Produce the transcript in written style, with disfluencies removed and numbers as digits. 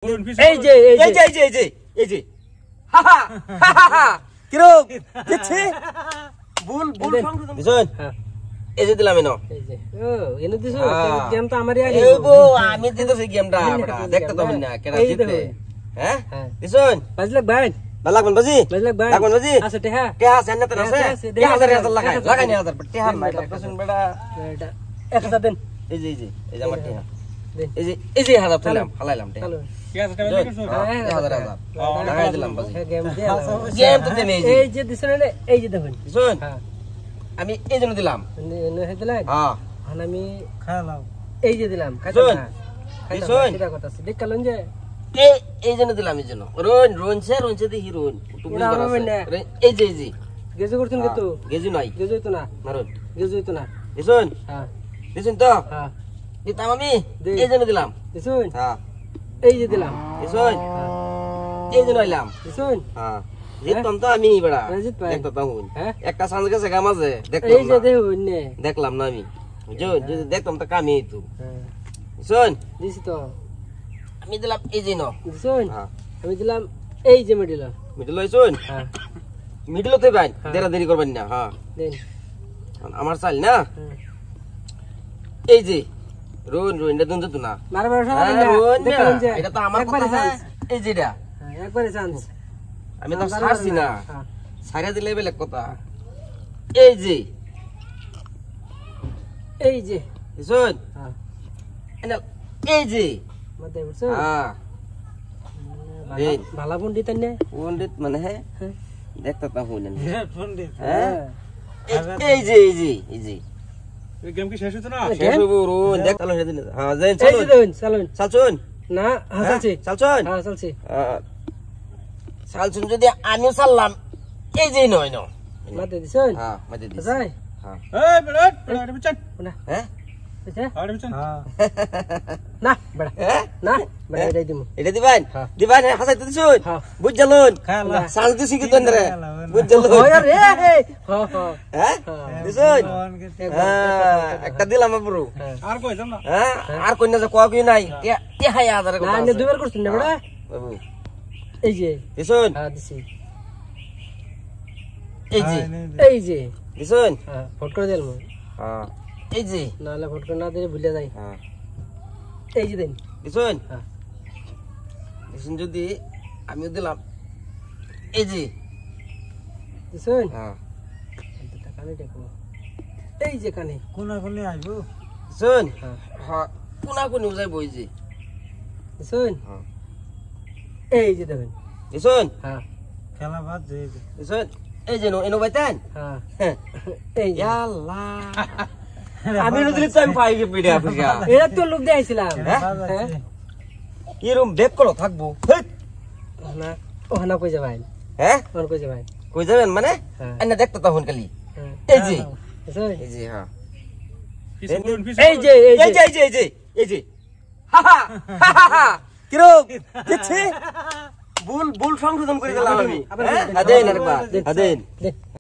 এই যে হাহা হাহা কিরো দেখছি ভুল সংশোধন দিছেন এই যে দিলাম এনো এই যে ও এনে দিছো গেম তো আমারই আগে এবো আমি দিতেছি গেমটা বড়া দেখতে তো না কেডা জিতবে হ্যাঁ দিছেন 5 লাখ ভাই লাগবেন বাজি লাগবেন বাজি আচ্ছা টেহা সেন্না তো আছে 1000 লাগাই 1000 টেহা মাই লাগতেছেন বড়া এটা 1000 দেন এই যে আমার টেহা এই যে হাজার তুললাম হালাইলাম টেহা আমি এই জন্য দিলাম আমি এই যে দিলাম এই জন্য দিলাম এই জন্য রোনছে দেখি রোন এই যে গেজু করছেন কিন্তু গেজু নাই গেজু হইতো না মারুন গেজু হইতো না দিছুন দিছুন তো দিতাম আমি এই জন্য দিলাম দিছুন এই যে দিলাম দিছুন এই যে নইলাম দিছুন জিততাম তো আমি বড়া দেখতাম হুন একটা সাঁজ গেছে গামাজে দেখলাম এই যে দেখুন নে দেখলাম না আমি বুঝছো দেখতাম তো কামি তো দিছুন দিছি তো আমি দিলাম এই যে ন দিছুন আমি দিলাম এই যে মিডল হইছুন মিডল তো ভাই দেরি করবেন না দেন আমার চাল না এই যে রোন এটা দুন তো না মারবার এটা তো আমার কথা এই যেটা একবারে চান্স আমি তো ছাড়ছি না ছাড়া দিলে বেলে কথা এই যে শুন এই যে মতে বুঝছো ভালো পণ্ডিত না পণ্ডিত মানে হ্যাঁ দেখতে তা হইলেন পণ্ডিত হ্যাঁ এই যে এই গেম কি শেষ হতো না শেষ হবো রোন দেখ চলো সেদিন হ্যাঁ যাই চলুন না চলছি চালছুন যদি আমিও চাললাম এই যে নয় না মাতে দিছেন মাতে দিছেন এই বড় বিচন না বিচন না বড় না বড় এটা দিবেন হাসাইতে দিছুন বুঝজলুন চাল দিছি কি তন্দ্রে বুঝজলুন ওরে দিছুন একটা দিলাম পুরো আর কই যাম না আর কই না যে কয় কি নাই 1000 কথা না দুবার করছিস না বড় বাবু এই যে দিছুন দিছি এই যে দিছুন ফট করে দিলাম এই যে নালে ফট করে না দিলে ভুলে যাই এই যে দেন দিছুন দিছুন যদি আমিও দিলাম এই যে দিছুন টাকা নেই দেখো এই যে কানে কোনা কোনে আইবো দিছুন কোনা কোনে যাইবো এই যে দিছুন এই যে দেখেন দিছুন খেলা বাদ দিছুন এই যে এনো বাইতেন এই আল্লাহ আমি নদলি টাইম পাই গে পিড়ে আফ্রিকা এরা তো লোক দেখাইছিলাম এরকম বেক করো থাকবো না ওখানে কই যাবেন ওখানে কই যাবেন মানে এনে দেখতে তখন খালি এই যে এই যে হাহা হাহা কিরো দেখছি ভুল সংশোধন করে দিলাম আমি আদেন আরেকবার আদেন